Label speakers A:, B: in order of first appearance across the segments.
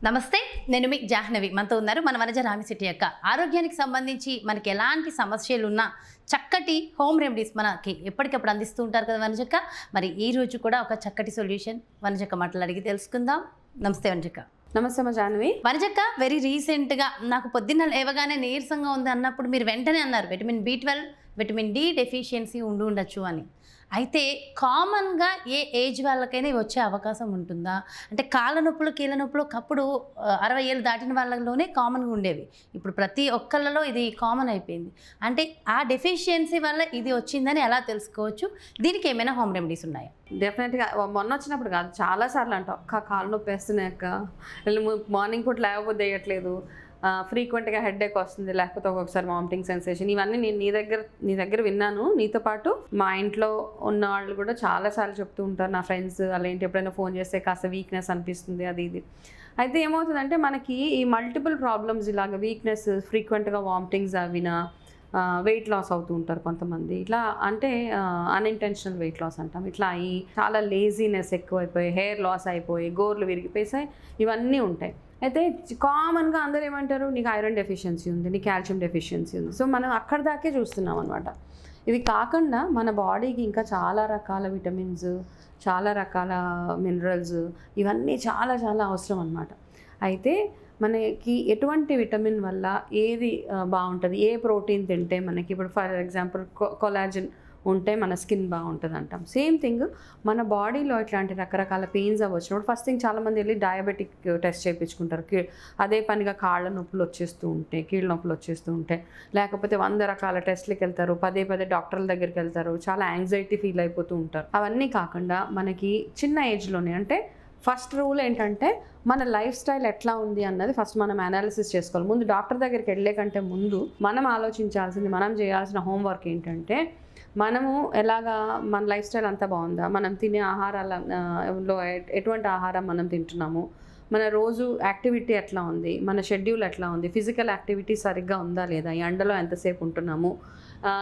A: నమస్తే, నేను మీ జాహ్నవి. మనతో ఉన్నారు మన వనజ రామిశెట్టి యొక్క ఆరోగ్యానికి సంబంధించి మనకి ఎలాంటి సమస్యలు ఉన్నా చక్కటి హోమ్ రెమెడీస్ మనకి ఎప్పటికప్పుడు అందిస్తూ ఉంటారు కదా వనజక్క. మరి ఈ రోజు కూడా ఒక చక్కటి సొల్యూషన్ వనజక్క మాటలు అడిగి తెలుసుకుందాం. నమస్తే వనజక్క.
B: నమస్తే మా జాహ్నవి.
A: వనజక్క, వెరీ రీసెంట్గా నాకు పొద్దున్న లేవగానే నీరసంగా ఉంది అన్నప్పుడు మీరు వెంటనే అన్నారు vitamin B12 vitamin D deficiency ఉండొచ్చు అని. అయితే కామన్గా ఏ ఏజ్ వాళ్ళకైనా ఇవి వచ్చే అవకాశం ఉంటుందా? అంటే కాళ్ళ నొప్పులు కీళ్ళ నొప్పులు ఒకప్పుడు 60 ఏళ్ళు దాటిన వాళ్ళలోనే కామన్గా ఉండేవి. ఇప్పుడు ప్రతి ఒక్కళ్ళలో ఇది కామన్ అయిపోయింది. అంటే ఆ డెఫిషియన్సీ వల్ల ఇది వచ్చిందని ఎలా తెలుసుకోవచ్చు? దీనికి ఏమైనా హోమ్ రెమెడీస్ ఉన్నాయా?
B: డెఫినెట్గా మొన్న వచ్చినప్పుడు కాదు, చాలాసార్లు అంటాం అక్క కాళ్ళు నొప్పి వేస్తున్నాయక్క, మార్నింగ్ పూట లేకపోతే వేయట్లేదు, ఫ్రీక్వెంట్గా హెడేక్ వస్తుంది, లేకపోతే ఒక్కొక్కసారి వామిటింగ్ సెన్సేషన్. ఇవన్నీ నేను నీ దగ్గర విన్నాను. నీతో పాటు మా ఇంట్లో ఉన్న వాళ్ళు కూడా చాలాసార్లు చెప్తూ ఉంటారు, నా ఫ్రెండ్స్ అలా ఏంటి ఎప్పుడైనా ఫోన్ చేస్తే కాస్త వీక్నెస్ అనిపిస్తుంది అది ఇది. అయితే ఏమవుతుందంటే మనకి ఈ మల్టిపుల్ ప్రాబ్లమ్స్ ఇలాగ వీక్నెస్, ఫ్రీక్వెంట్గా వామిటింగ్స్ అవినా, వెయిట్ లాస్ అవుతూ ఉంటారు కొంతమంది. ఇట్లా అంటే అన్ఇంటెన్షనల్ వెయిట్ లాస్ అంటాం. ఇట్లా అయ్యి చాలా లేజీనెస్ ఎక్కువైపోయి, హెయిర్ లాస్ అయిపోయి, గోర్లు విరిగిపోయి ఇవన్నీ ఉంటాయి. అయితే కామన్గా అందరూ ఏమంటారు, నీకు ఐరన్ డెఫిషియన్సీ ఉంది, నీకు కాల్షియం డెఫిషియన్సీ ఉంది. సో మనం అక్కడి దాకే చూస్తున్నాం అనమాట. ఇవి కాకుండా మన బాడీకి ఇంకా చాలా రకాల విటమిన్స్, చాలా రకాల మినరల్స్, ఇవన్నీ చాలా చాలా అవసరం అనమాట. అయితే మనకి ఎటువంటి విటమిన్ వల్ల ఏది బాగుంటుంది, ఏ ప్రోటీన్ తింటే మనకి, ఇప్పుడు ఫర్ ఎగ్జాంపుల్ కొలాజన్ ఉంటే మన స్కిన్ బాగుంటుంది అంటాం. సేమ్ థింగ్ మన బాడీలో ఇట్లాంటి రకరకాల పెయిన్స్ వచ్చినప్పుడు ఫస్ట్ థింగ్ చాలామంది వెళ్ళి డయాబెటిక్ టెస్ట్ చేయించుకుంటారు. అదే పనిగా కాళ్ళ నొప్పులు వచ్చేస్తూ ఉంటాయి, కీళ్ళ నొప్పులు వచ్చేస్తూ ఉంటాయి, లేకపోతే 100 రకాల టెస్ట్లకు వెళ్తారు, పదే డాక్టర్ల దగ్గరికి వెళ్తారు, చాలా యాంగ్జైటీ ఫీల్ అయిపోతూ ఉంటారు. అవన్నీ కాకుండా మనకి చిన్న ఏజ్లోనే, అంటే ఫస్ట్ రూల్ ఏంటంటే మన లైఫ్ స్టైల్ ఎట్లా ఉంది అన్నది ఫస్ట్ మనం అనాలిసిస్ చేసుకోవాలి. ముందు డాక్టర్ దగ్గరికి వెళ్ళే కంటే ముందు మనం ఆలోచించాల్సింది, మనం చేయాల్సిన హోంవర్క్ ఏంటంటే, మనము ఎలాగా మన లైఫ్ స్టైల్ అంతా బాగుందా, మనం తినే ఆహారాలలో ఎటువంటి ఆహారం మనం తింటున్నాము, మన రోజు యాక్టివిటీ ఎట్లా ఉంది, మన షెడ్యూల్ ఎట్లా ఉంది, ఫిజికల్ యాక్టివిటీ సరిగ్గా ఉందా లేదా, ఈ ఎండలో ఎంతసేపు ఉంటున్నాము,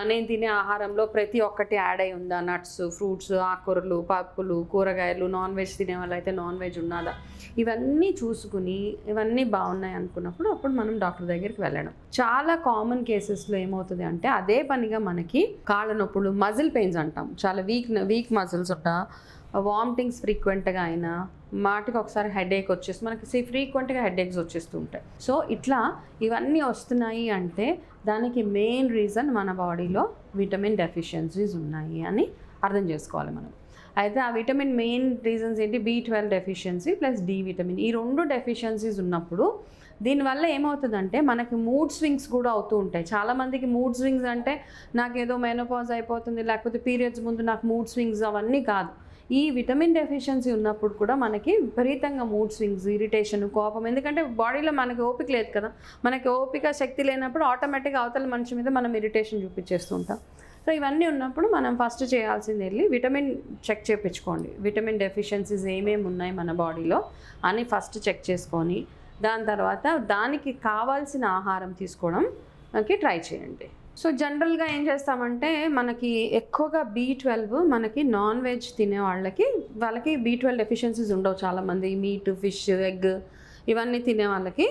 B: నేను తినే ఆహారంలో ప్రతి ఒక్కటి యాడ్ అయి ఉందా, నట్స్, ఫ్రూట్స్, ఆకుకూరలు, పప్పులు, కూరగాయలు, నాన్ వెజ్ తినే వాళ్ళైతే నాన్ వెజ్ ఉన్నదా, ఇవన్నీ చూసుకుని ఇవన్నీ బాగున్నాయి అనుకున్నప్పుడు అప్పుడు మనం డాక్టర్ దగ్గరికి వెళ్ళడం. చాలా కామన్ కేసెస్లో ఏమవుతుంది అంటే అదే పనిగా మనకి కాళ్ళ నొప్పులు, మజిల్ పెయిన్స్ అంటాం, చాలా వీక్ మజిల్స్ ఉంటా, వామిటింగ్స్ ఫ్రీక్వెంట్గా అయినా, మాటికి ఒకసారి హెడేక్ వచ్చేసి మనకి ఫ్రీక్వెంట్గా హెడేక్స్ వచ్చేస్తూ ఉంటాయి. సో ఇట్లా ఇవన్నీ వస్తున్నాయి అంటే దానికి మెయిన్ రీజన్ మన బాడీలో విటమిన్ డెఫిషియన్సీస్ ఉన్నాయి అని అర్థం చేసుకోవాలి మనం. అయితే ఆ విటమిన్ మెయిన్ రీజన్స్ ఏంటి, B12 deficiency plus D vitamin, ఈ 2 డెఫిషియన్సీస్ ఉన్నప్పుడు దీనివల్ల ఏమవుతుందంటే మనకి మూడ్ స్వింగ్స్ కూడా అవుతూ ఉంటాయి. చాలామందికి మూడ్ స్వింగ్స్ అంటే నాకేదో మెనోపాజ్ అయిపోతుంది, లేకపోతే పీరియడ్స్ ముందు నాకు మూడ్ స్వింగ్స్, అవన్నీ కాదు. ఈ విటమిన్ డెఫిషియన్సీ ఉన్నప్పుడు కూడా మనకి విపరీతంగా మూడ్ స్వింగ్స్, ఇరిటేషన్, కోపం. ఎందుకంటే బాడీలో మనకి ఓపిక లేదు కదా, మనకి ఓపిక శక్తి లేనప్పుడు ఆటోమేటిక్గా అవతల మనిషి మీద మనం ఇరిటేషన్ చూపించేస్తూ ఉంటాం. సో ఇవన్నీ ఉన్నప్పుడు మనం ఫస్ట్ చేయాల్సింది వెళ్ళి విటమిన్ చెక్ చేయించుకోండి. విటమిన్ డెఫిషియన్సీస్ ఏమేమి ఉన్నాయి మన బాడీలో అని ఫస్ట్ చెక్ చేసుకొని దాని తర్వాత దానికి కావాల్సిన ఆహారం తీసుకోవడానికి ట్రై చేయండి. సో జనరల్గా ఏం చేస్తామంటే మనకి ఎక్కువగా B12 మనకి నాన్ వెజ్ తినే వాళ్ళకి B12 డెఫిషియన్సీస్ ఉండవు. చాలామంది మీట్, ఫిష్, ఎగ్ ఇవన్నీ తినే వాళ్ళకి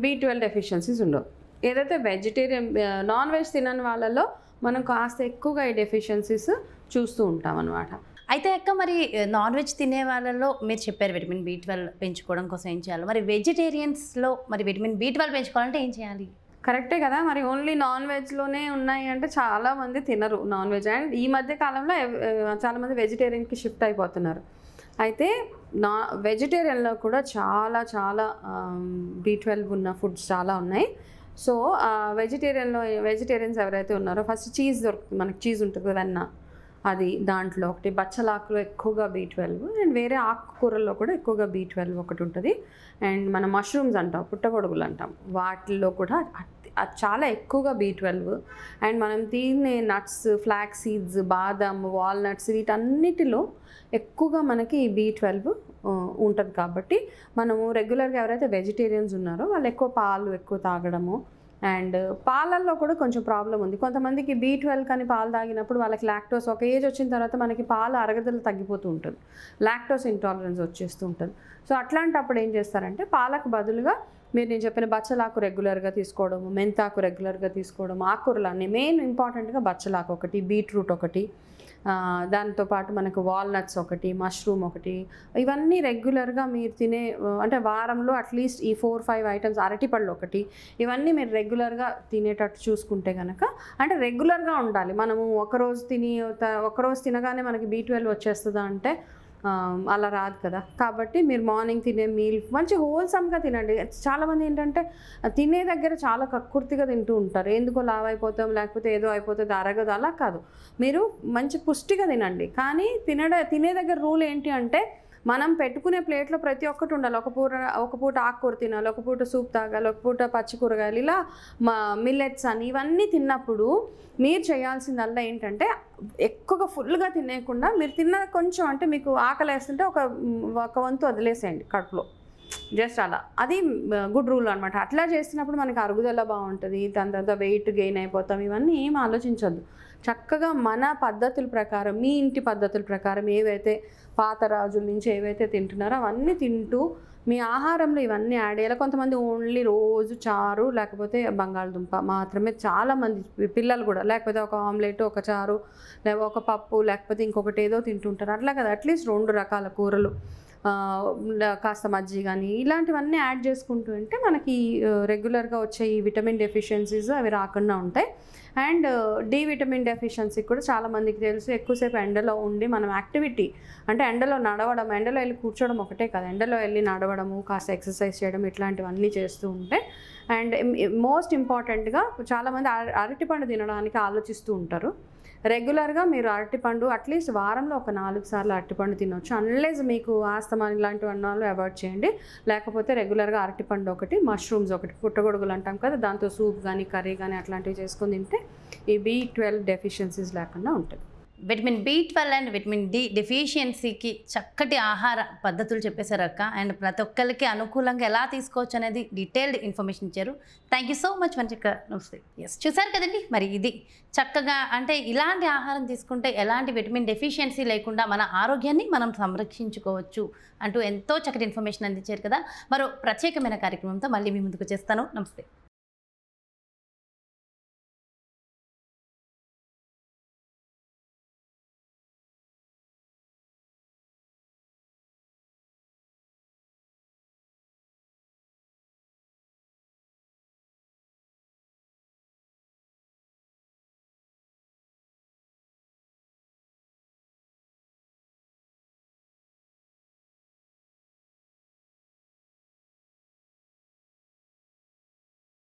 B: B12 డెఫిషియన్సీస్ ఉండవు. ఏదైతే వెజిటేరియన్, నాన్ వెజ్ తినని వాళ్ళలో మనం కాస్త ఎక్కువగా ఈ డెఫిషియన్సీస్ చూస్తూ ఉంటాం అనమాట.
A: అయితే అక్క, మరి నాన్ వెజ్ తినే వాళ్ళలో మీరు చెప్పారు విటమిన్ B12 పెంచుకోవడం కోసం ఏం చేయాలి, మరి వెజిటేరియన్స్లో మరి విటమిన్ B12 పెంచుకోవాలంటే ఏం చేయాలి?
B: కరెక్టే కదా, మరి ఓన్లీ నాన్ వెజ్లోనే ఉన్నాయి అంటే చాలామంది తినరు నాన్ వెజ్. అండ్ ఈ మధ్య కాలంలో చాలామంది వెజిటేరియన్కి షిఫ్ట్ అయిపోతున్నారు. అయితే వెజిటేరియన్లో కూడా చాలా చాలా B12 ఉన్న ఫుడ్స్ చాలా ఉన్నాయి. సో వెజిటేరియన్స్ ఎవరైతే ఉన్నారో ఫస్ట్ చీజ్ దొరుకుతుంది, మనకి చీజ్ ఉంటుంది వెన్న, అది దాంట్లో ఒకటి. బచ్చలాకులో ఎక్కువగా B12, అండ్ వేరే ఆకుకూరల్లో కూడా ఎక్కువగా B12 ఒకటి ఉంటుంది. అండ్ మన మష్రూమ్స్ అంటాం, పుట్టగొడుగులు అంటాం, వాటిల్లో కూడా అది చాలా ఎక్కువగా B12. అండ్ మనం తినే నట్స్, ఫ్లాక్స్ సీడ్స్, బాదం, వాల్నట్స్, వీటన్నిటిలో ఎక్కువగా మనకి B12 ఉంటుంది. కాబట్టి మనము రెగ్యులర్గా ఎవరైతే వెజిటేరియన్స్ ఉన్నారో వాళ్ళు ఎక్కువ పాలు ఎక్కువ తాగడము, అండ్ పాలల్లో కూడా కొంచెం ప్రాబ్లం ఉంది. కొంతమందికి B12 కానీ పాలు తాగినప్పుడు వాళ్ళకి లాక్టోస్ ఒక ఏజ్ వచ్చిన తర్వాత మనకి పాలు అరగదల తగ్గిపోతూ ఉంటుంది, లాక్టోస్ ఇంటాలరెన్స్ వచ్చేస్తూ ఉంటుంది. సో అట్లాంటప్పుడు ఏం చేస్తారంటే పాలకు బదులుగా నేను చెప్పిన బచ్చలాకు రెగ్యులర్గా తీసుకోవడము, మెంతాకు రెగ్యులర్గా తీసుకోవడం, ఆకుకూరలు అన్నీ మెయిన్ ఇంపార్టెంట్గా బచ్చలాకు ఒకటి, బీట్రూట్ ఒకటి, దాంతోపాటు మనకు వాల్నట్స్ ఒకటి, మష్రూమ్ ఒకటి, ఇవన్నీ రెగ్యులర్గా మీరు తినే అంటే వారంలో అట్లీస్ట్ ఈ 4-5 ఐటమ్స్, అరటిపళ్ళు ఒకటి, ఇవన్నీ మీరు రెగ్యులర్గా తినేటట్టు చూసుకుంటే కనుక, అంటే రెగ్యులర్గా ఉండాలి. మనము ఒకరోజు తినగానే మనకి B12 వచ్చేస్తుందా అంటే అలా రాదు కదా. కాబట్టి మీరు మార్నింగ్ తినే మీల్ మంచి హోల్సమ్గా తినండి. చాలామంది ఏంటంటే తినే దగ్గర చాలా కక్కుర్తిగా తింటూ ఉంటారు, ఎందుకో లావ్ అయిపోతాం లేకపోతే ఏదో అయిపోతుంది అరగదు, అలా కాదు. మీరు మంచి పుష్టిగా తినండి. కానీ తినే దగ్గర రూల్ ఏంటి అంటే మనం పెట్టుకునే ప్లేట్లో ప్రతి ఒక్కటి ఉండాలి. ఒక పూట ఆకుకూర తినాలి, ఒక పూట సూప్ తాగాలి, ఒక పూట పచ్చి కూరగాయలు, ఇలా మిల్లెట్స్ అని ఇవన్నీ తిన్నప్పుడు మీరు చేయాల్సిందల్లా ఏంటంటే ఎక్కువగా ఫుల్గా తినేయకుండా మీరు తిన్న కొంచెం అంటే మీకు ఆకలి వేస్తుంటే ఒక వంతు వదిలేసేయండి కడుపులో, జస్ట్ అలా. అది గుడ్ రూల్ అనమాట. అట్లా చేస్తున్నప్పుడు మనకి అరుగుదల బాగుంటుంది, దాని తర్వాత వెయిట్ గెయిన్ అయిపోతాం, ఇవన్నీ ఏం ఆలోచించద్దు. చక్కగా మన పద్ధతుల ప్రకారం, మీ ఇంటి పద్ధతుల ప్రకారం ఏవైతే పాత రాజుల నుంచి ఏవైతే తింటున్నారో అవన్నీ తింటూ మీ ఆహారంలో ఇవన్నీ యాడ్ చేయాలి. కొంతమంది ఓన్లీ రోజు చారు లేకపోతే బంగాళదుంప మాత్రమే, చాలామంది పిల్లలు కూడా, లేకపోతే ఒక ఆమ్లెట్, ఒక చారు, లేకపోతే ఒక పప్పు, లేకపోతే ఇంకొకటి ఏదో తింటుంటారు. అట్లా కదా, అట్లీస్ట్ 2 రకాల కూరలు, కాస్త మజ్జిగ కానీ ఇలాంటివన్నీ యాడ్ చేసుకుంటూ ఉంటే మనకి రెగ్యులర్గా వచ్చే ఈ విటమిన్ డెఫిషియన్సీస్ అవి రాకుండా ఉంటాయి. అండ్ డి విటమిన్ డెఫిషియన్సీ కూడా చాలామందికి తెలుసు. ఎక్కువసేపు ఎండలో ఉండి మనం యాక్టివిటీ అంటే ఎండలో నడవడం, ఎండలో వెళ్ళి కూర్చోవడం ఒకటే కాదు, ఎండలో వెళ్ళి నడవడము, కాస్త ఎక్సర్సైజ్ చేయడం, ఇట్లాంటివన్నీ చేస్తూ ఉంటే. అండ్ మోస్ట్ ఇంపార్టెంట్గా చాలామంది అరటిపండు తినడానికి ఆలోచిస్తూ ఉంటారు. రెగ్యులర్గా మీరు అరటిపండు అట్లీస్ట్ వారంలో ఒక 4 సార్లు అరటిపండు తినొచ్చు. అన్లెస్ మీకు ఆస్తమా ఇలాంటివి అన్నాళ్ళు అవాయిడ్ చేయండి. లేకపోతే రెగ్యులర్గా అరటిపండు ఒకటి, మష్రూమ్స్ ఒకటి, పుట్టగొడుగులు అంటాం కదా, దాంతో సూప్ కానీ కర్రీ కానీ అట్లాంటివి చేసుకొని తింటే ఈ B12 డెఫిషియన్సీస్ లేకుండా ఉంటుంది.
A: Vitamin B12 and vitamin D డెఫిషియన్సీకి చక్కటి ఆహార పద్ధతులు చెప్పేశారు అక్క. అండ్ ప్రతి ఒక్కరికి అనుకూలంగా ఎలా తీసుకోవచ్చు అనేది డీటెయిల్డ్ ఇన్ఫర్మేషన్ ఇచ్చారు. థ్యాంక్ యూ సో మచ్ మంచిగా. నమస్తే. ఎస్, చూసారు కదండి, మరి ఇది చక్కగా అంటే ఇలాంటి ఆహారం తీసుకుంటే ఎలాంటి విటమిన్ డెఫిషియన్సీ లేకుండా మన ఆరోగ్యాన్ని మనం సంరక్షించుకోవచ్చు అంటూ ఎంతో చక్కటి ఇన్ఫర్మేషన్ అందించారు కదా. మరో ప్రత్యేకమైన కార్యక్రమంతో మళ్ళీ మీ ముందుకు చేస్తాను. నమస్తే.